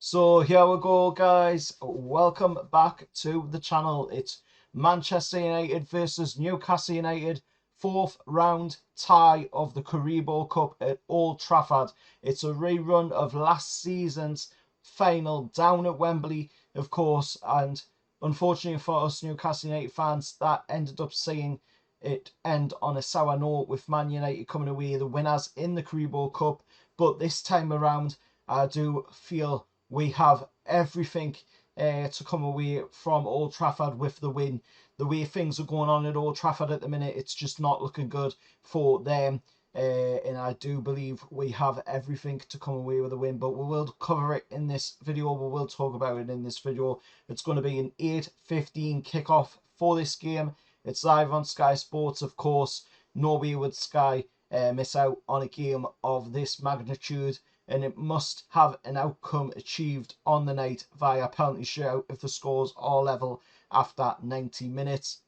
So here we go, guys. Welcome back to the channel. It's Manchester United versus Newcastle United, fourth round tie of the Carabao Cup at Old Trafford. It's a rerun of last season's final down at Wembley, of course, and unfortunately for us Newcastle United fans, that ended up seeing it end on a sour note with Man United coming away the winners in the Carabao Cup. But this time around, I do feel we have everything to come away from Old Trafford with the win. The way things are going on at Old Trafford at the minute, it's just not looking good for them. And I do believe we have everything to come away with a win. But we will cover it in this video. We will talk about it in this video. It's going to be an 8:15 kickoff for this game. It's live on Sky Sports, of course. Nobody would Sky miss out on a game of this magnitude, and it must have an outcome achieved on the night via penalty shootout if the scores are level after 90 minutes.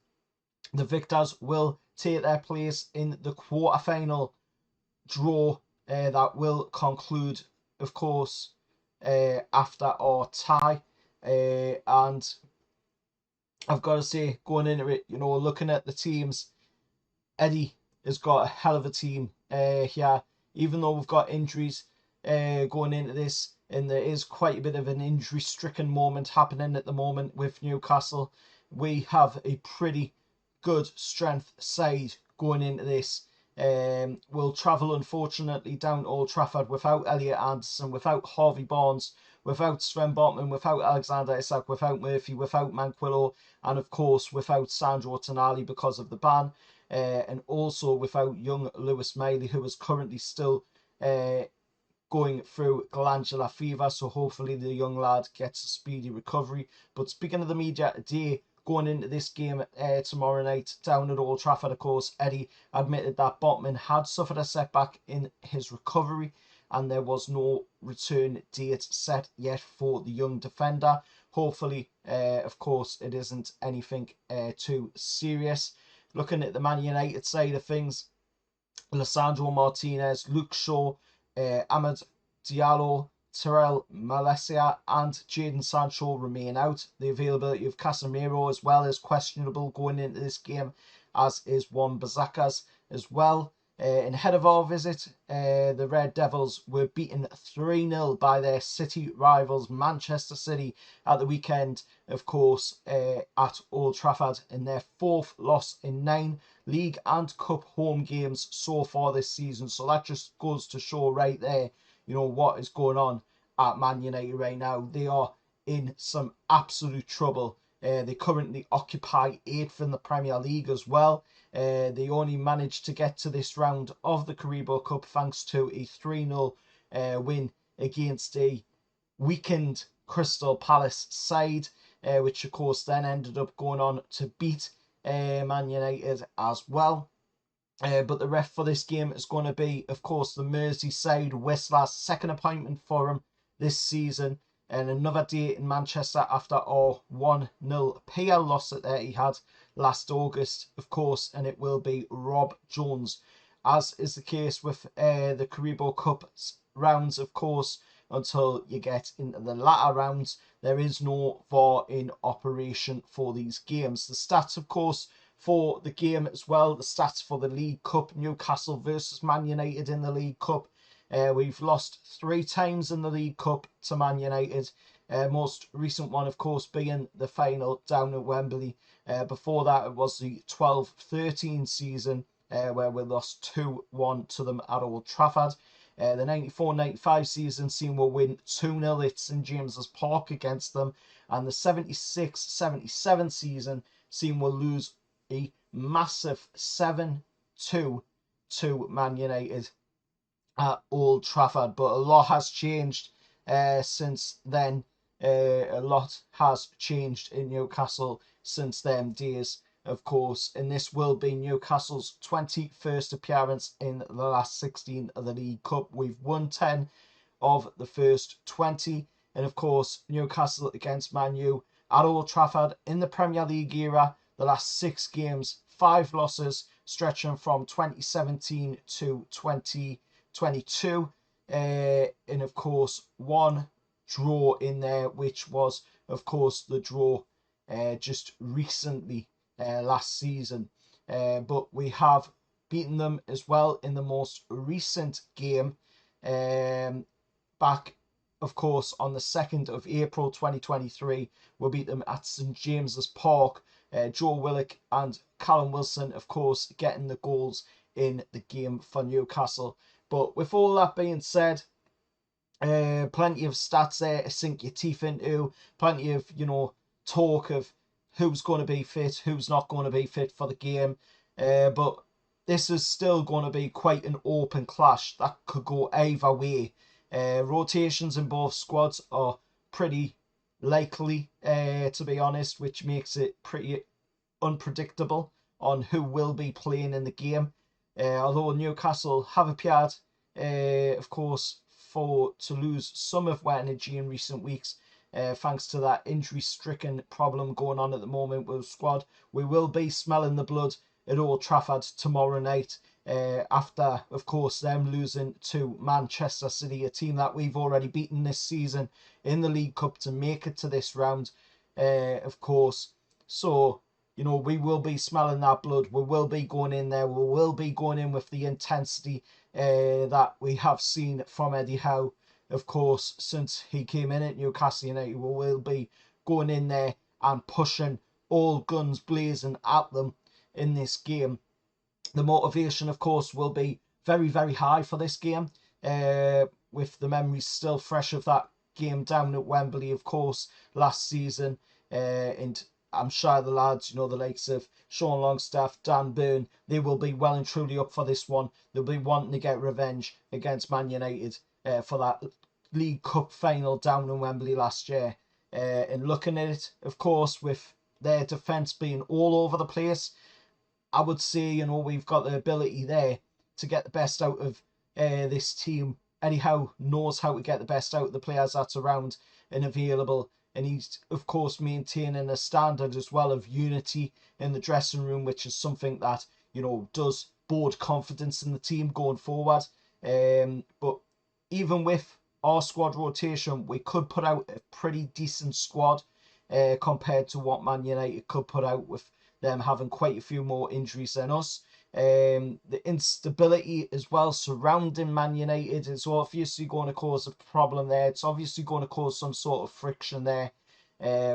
The victors will take their place in the quarter-final draw that will conclude, of course, after our tie. And I've got to say, going into it, looking at the teams, Eddie has got a hell of a team here, even though we've got injuries going into this, and there is quite a bit of an injury-stricken moment happening at the moment with Newcastle. We have a pretty good strength side going into this. We'll travel, unfortunately, down to Old Trafford without Elliot Anderson, without Harvey Barnes, without Sven Botman, without Alexander Isak, without Murphy, without Manquillo, and of course without Sandro Tonali because of the ban, and also without young Lewis Miley, who is currently still going through glandular fever, so hopefully the young lad gets a speedy recovery. But speaking of the media today, going into this game tomorrow night down at Old Trafford, of course, Eddie admitted that Botman had suffered a setback in his recovery and there was no return date set yet for the young defender. Hopefully, of course, it isn't anything too serious. Looking at the Man United side of things, Lissandro Martinez, Luke Shaw, Ahmed Diallo, Terrell Malacia and Jadon Sancho remain out. The availability of Casemiro as well is questionable going into this game, as is Wan-Bissaka's as well. And ahead of our visit, the Red Devils were beaten 3-0 by their city rivals Manchester City at the weekend, of course, at Old Trafford, in their fourth loss in 9 league and cup home games so far this season. So that just goes to show right there, what is going on at Man United right now. They are in some absolute trouble. They currently occupy 8th in the Premier League as well. They only managed to get to this round of the Carabao Cup thanks to a 3-0 win against a weakened Crystal Palace side, which of course then ended up going on to beat Man United as well. But the ref for this game is going to be, of course, the Merseyside Whistler, second appointment for him this season, and another day in Manchester after our 1-0 PL loss that he had last August, of course, and it will be Rob Jones. As is the case with the Carabao Cup rounds, of course, until you get into the latter rounds, there is no VAR in operation for these games. The stats, of course, for the game as well, the stats for the League Cup, Newcastle versus Man United in the League Cup. We've lost 3 times in the League Cup to Man United. Most recent one, of course, being the final down at Wembley. Before that, it was the 12-13 season where we lost 2-1 to them at Old Trafford. The 94-95 season seen we'll win 2-0 at St James's Park against them. And the 76-77 season seen we'll lose a massive 7-2 to Man United at Old Trafford. But a lot has changed since then. A lot has changed in Newcastle since them days, of course, and this will be Newcastle's 21st appearance in the last 16 of the League Cup. We've won 10 of the first 20, and of course Newcastle against Man U at Old Trafford in the Premier League era, the last 6 games, 5 losses stretching from 2017 to 2022, and of course 1 draw in there, which was, of course, the draw just recently last season. But we have beaten them as well in the most recent game back, of course, on the 2nd of April 2023. We beat them at St James's Park. Joe Willock and Callum Wilson, of course, getting the goals in the game for Newcastle. But with all that being said, plenty of stats there to sink your teeth into, plenty of, talk of who's going to be fit, who's not going to be fit for the game. But this is still going to be quite an open clash that could go either way. Rotations in both squads are pretty likely, to be honest, which makes it pretty unpredictable on who will be playing in the game. Although Newcastle have appeared, of course, to lose some of their energy in recent weeks, thanks to that injury-stricken problem going on at the moment with the squad. We will be smelling the blood at Old Trafford tomorrow night, after, of course, them losing to Manchester City, a team that we've already beaten this season in the League Cup to make it to this round, of course. So, we will be smelling that blood. We will be going in there. We will be going in with the intensity that we have seen from Eddie Howe, of course, since he came in at Newcastle United. We will be going in there and pushing all guns blazing at them in this game. The motivation, of course, will be very, very high for this game, with the memories still fresh of that game down at Wembley, of course, last season. And I'm sure the lads, the likes of Sean Longstaff, Dan Burn, they will be well and truly up for this one. They'll be wanting to get revenge against Man United for that League Cup final down in Wembley last year. And looking at it, of course, with their defence being all over the place, I would say, we've got the ability there to get the best out of this team. Eddie Howe knows how to get the best out of the players that's around and available. And he's, of course, maintaining a standard as well of unity in the dressing room, which is something that, does bode confidence in the team going forward. But even with our squad rotation, we could put out a pretty decent squad compared to what Man United could put out with them having quite a few more injuries than us. The instability as well surrounding Man United is obviously going to cause a problem there. It's obviously going to cause some sort of friction there,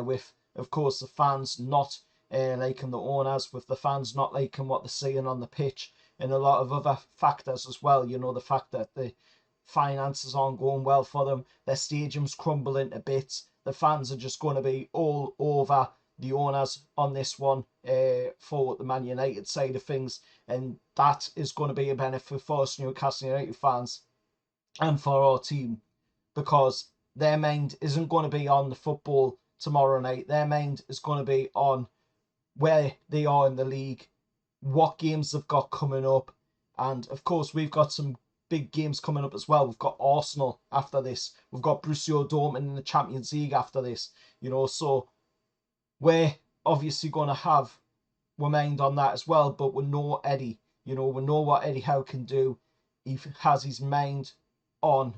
with, of course, the fans not liking the owners, with the fans not liking what they're seeing on the pitch, and a lot of other factors as well. The fact that the finances aren't going well for them, their stadium's crumbling to bits. The fans are just going to be all over the owners on this one, for the Man United side of things, and that is going to be a benefit for us Newcastle United fans and for our team, because their mind isn't going to be on the football tomorrow night. Their mind is going to be on where they are in the league, what games they've got coming up, and of course we've got some big games coming up as well. We've got Arsenal after this, we've got Borussia Dortmund in the Champions League after this, so we're obviously going to have our mind on that as well. But we know Eddie, we know what Eddie Howe can do. He has his mind on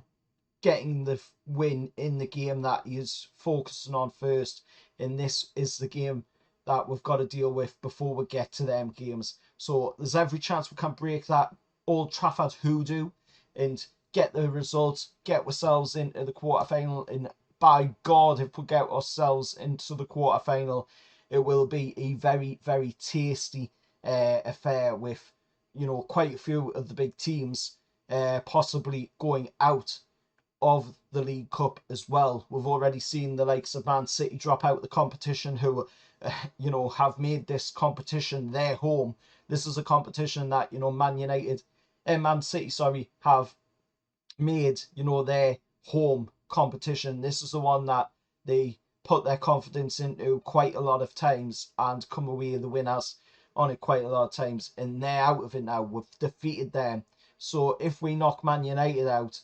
getting the win in the game that he is focusing on first. And this is the game that we've got to deal with before we get to them games. So there's every chance we can break that Old Trafford hoodoo and get the results, get ourselves into the quarterfinal. And by God, if we get ourselves into the quarterfinal, it will be a very, very tasty affair with, quite a few of the big teams possibly going out of the League Cup as well. We've already seen the likes of Man City drop out of the competition, who, have made this competition their home. This is a competition that, Man City, have made, their home competition. This is the one that they put their confidence into quite a lot of times and come away the winners on it quite a lot of times, and they're out of it now. We've defeated them. So if we knock Man United out,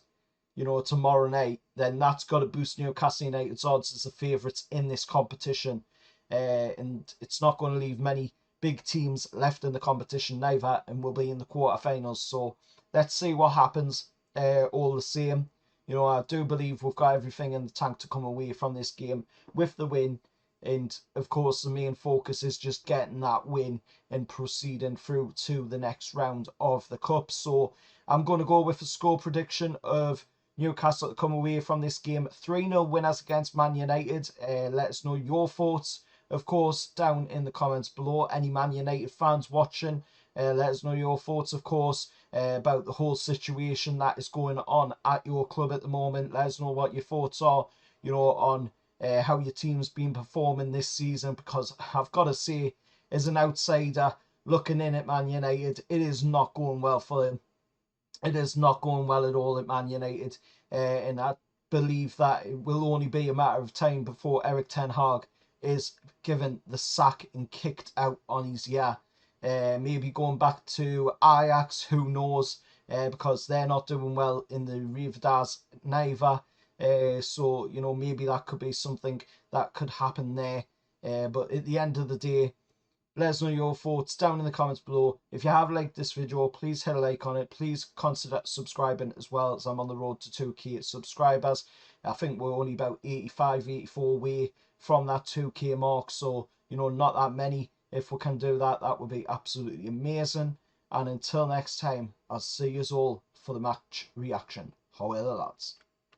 tomorrow night, then that's got to boost Newcastle United's odds as the favourites in this competition. And it's not going to leave many big teams left in the competition neither, and we'll be in the quarterfinals. So let's see what happens. All the same, you know, I do believe we've got everything in the tank to come away from this game with the win. And of course, the main focus is just getting that win and proceeding through to the next round of the cup. So I'm going to go with a score prediction of Newcastle to come away from this game 3-0 winners against Man United. Let us know your thoughts, of course, down in the comments below. Any Man United fans watching, let us know your thoughts, of course, about the whole situation that is going on at your club at the moment. Let us know what your thoughts are, you know, on how your team's been performing this season, because I've got to say, as an outsider looking in at Man United, it is not going well for them. It is not going well at all at Man United, and I believe that it will only be a matter of time before Erik ten Hag is given the sack and kicked out on his year. Maybe going back to Ajax, who knows, because they're not doing well in the Rivdas neither. So, you know, maybe that could be something that could happen there. But at the end of the day, let us know your thoughts down in the comments below. If you have liked this video, please hit a like on it. Please consider subscribing as well, as I'm on the road to 2k subscribers. I think we're only about 85, 84 away from that 2k mark. So, you know, not that many. If we can do that, that would be absolutely amazing. And until next time, I'll see you all for the match reaction. However, lads.